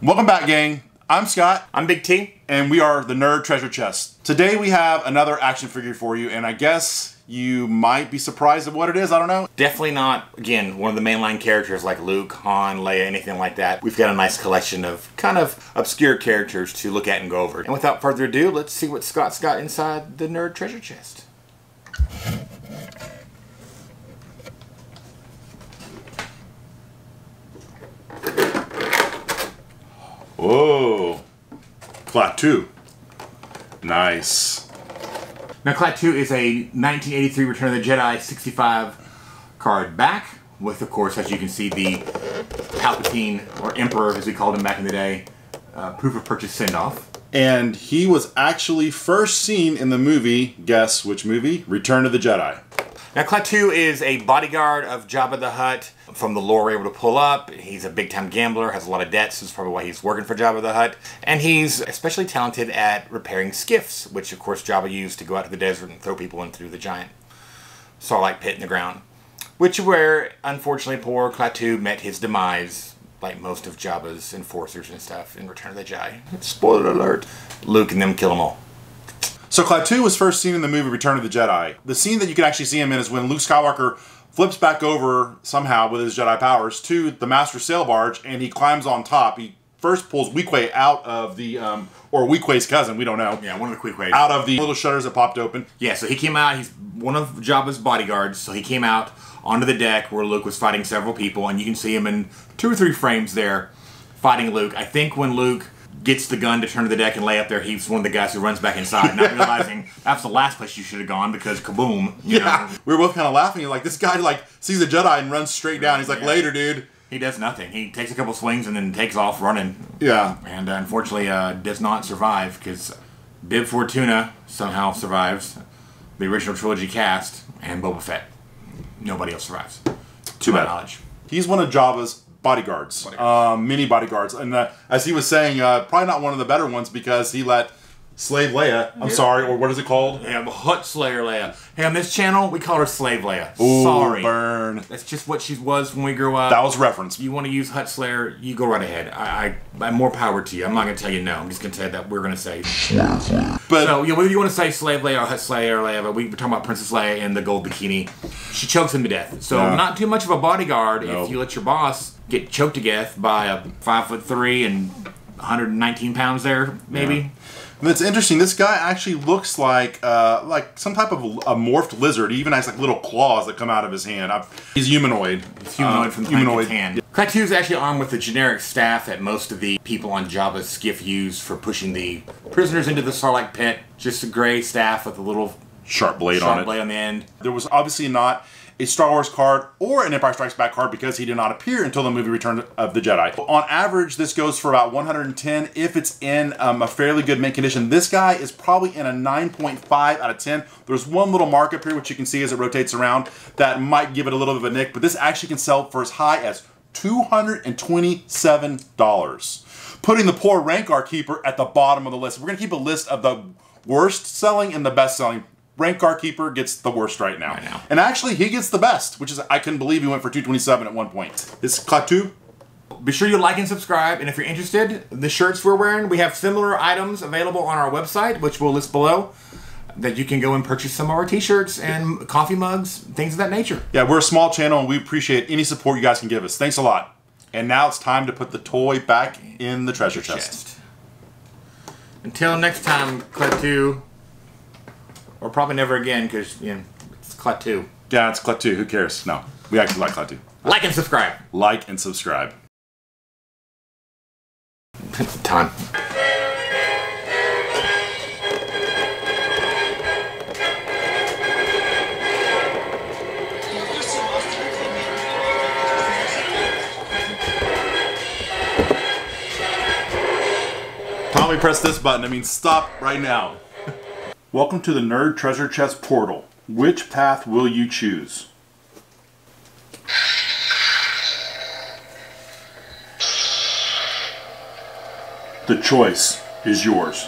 Welcome back, gang. I'm Scott. I'm Big T. And we are the Nerd Treasure Chest. Today we have another action figure for you, and I guess you might be surprised at what it is. I don't know. Definitely not, again, one of the mainline characters like Luke, Han, Leia, anything like that. We've got a nice collection of kind of obscure characters to look at and go over. And without further ado, let's see what Scott's got inside the Nerd Treasure Chest. Whoa. Klaatu. Nice. Now, Klaatu is a 1983 Return of the Jedi 65 card back with, of course, as you can see, the Palpatine, or Emperor, as we called him back in the day, proof of purchase send-off. And he was actually first seen in the movie, guess which movie? Return of the Jedi. Now, Klaatu is a bodyguard of Jabba the Hutt. From the lore we're able to pull up, he's a big-time gambler, has a lot of debts, that's probably why he's working for Jabba the Hutt. And he's especially talented at repairing skiffs, which of course Jabba used to go out to the desert and throw people in through the giant Sarlacc pit in the ground. Which where, unfortunately, poor Klaatu met his demise, like most of Jabba's enforcers and stuff in Return of the Jedi. Spoiler alert. Luke and them kill them all. So Klaatu was first seen in the movie Return of the Jedi. The scene that you can actually see him in is when Luke Skywalker flips back over somehow with his Jedi powers to the Master Sail Barge, and he climbs on top. He first pulls Weequay out of the, or Weequay's cousin, we don't know. Yeah, one of the Weequays. Out of the little shutters that popped open. Yeah, so he came out, he's one of Jabba's bodyguards, so he came out onto the deck where Luke was fighting several people, and you can see him in 2 or 3 frames there fighting Luke. I think when Luke gets the gun to turn to the deck and lay up there, he's one of the guys who runs back inside, not realizing that's the last place you should have gone because kaboom. You know? We were both kind of laughing. Like, this guy, like, sees a Jedi and runs straight down. He's like, later, dude. He does nothing. He takes a couple swings and then takes off running. Yeah. And unfortunately does not survive because Bib Fortuna somehow survives, the original trilogy cast, and Boba Fett. Nobody else survives. To my knowledge. He's one of Jabba's bodyguards. Mini bodyguards. And as he was saying, probably not one of the better ones because he let Slave Leia, I'm sorry, or what is it called? Yeah, Hutt Slayer Leia. Hey, on this channel, we call her Slave Leia. Ooh, sorry. Burn. That's just what she was when we grew up. That was reference. You want to use Hutt Slayer, you go right ahead. I'm more power to you. I'm not going to tell you no. I'm just going to tell you that we're going to say. But so, yeah, whether you want to say Slave Leia or Hutt Slayer Leia, but we're talking about Princess Leia in the gold bikini. She chokes him to death. So not too much of a bodyguard if you let your boss get choked to death by a 5'3" and 119 pounds there, maybe. Yeah. And it's interesting. This guy actually looks like some type of a morphed lizard. He even has like little claws that come out of his hand. He's humanoid. He's humanoid from humanoid. Klaatu is actually armed with the generic staff that most of the people on Jabba's skiff use for pushing the prisoners into the Sarlacc pit. Just a gray staff with a little sharp blade on it. On the end. There was obviously not a Star Wars card or an Empire Strikes Back card because he did not appear until the movie Return of the Jedi. On average, this goes for about 110 if it's in a fairly good mint condition. This guy is probably in a 9.5 out of 10. There's one little mark up here, which you can see as it rotates around, that might give it a little bit of a nick, but this actually can sell for as high as $227, putting the poor Rancor Keeper at the bottom of the list. We're going to keep a list of the worst selling and the best selling. Rancor Keeper gets the worst right now. And actually, he gets the best, which is, I couldn't believe he went for $227 at one point. This Klaatu. Be sure you like and subscribe, and if you're interested, the shirts we're wearing, we have similar items available on our website, which we'll list below, that you can go and purchase some of our t-shirts and coffee mugs, things of that nature. Yeah, we're a small channel, and we appreciate any support you guys can give us. Thanks a lot. And now it's time to put the toy back in the treasure chest. Until next time, Klaatu. Or probably never again, because, you know, it's Klaatu. Yeah, it's Klaatu. Who cares? No. We actually like Klaatu. Like and subscribe. Like and subscribe. Time. Tommy, press this button. I mean, stop right now. Welcome to the Nerd Treasure Chest portal. Which path will you choose? The choice is yours.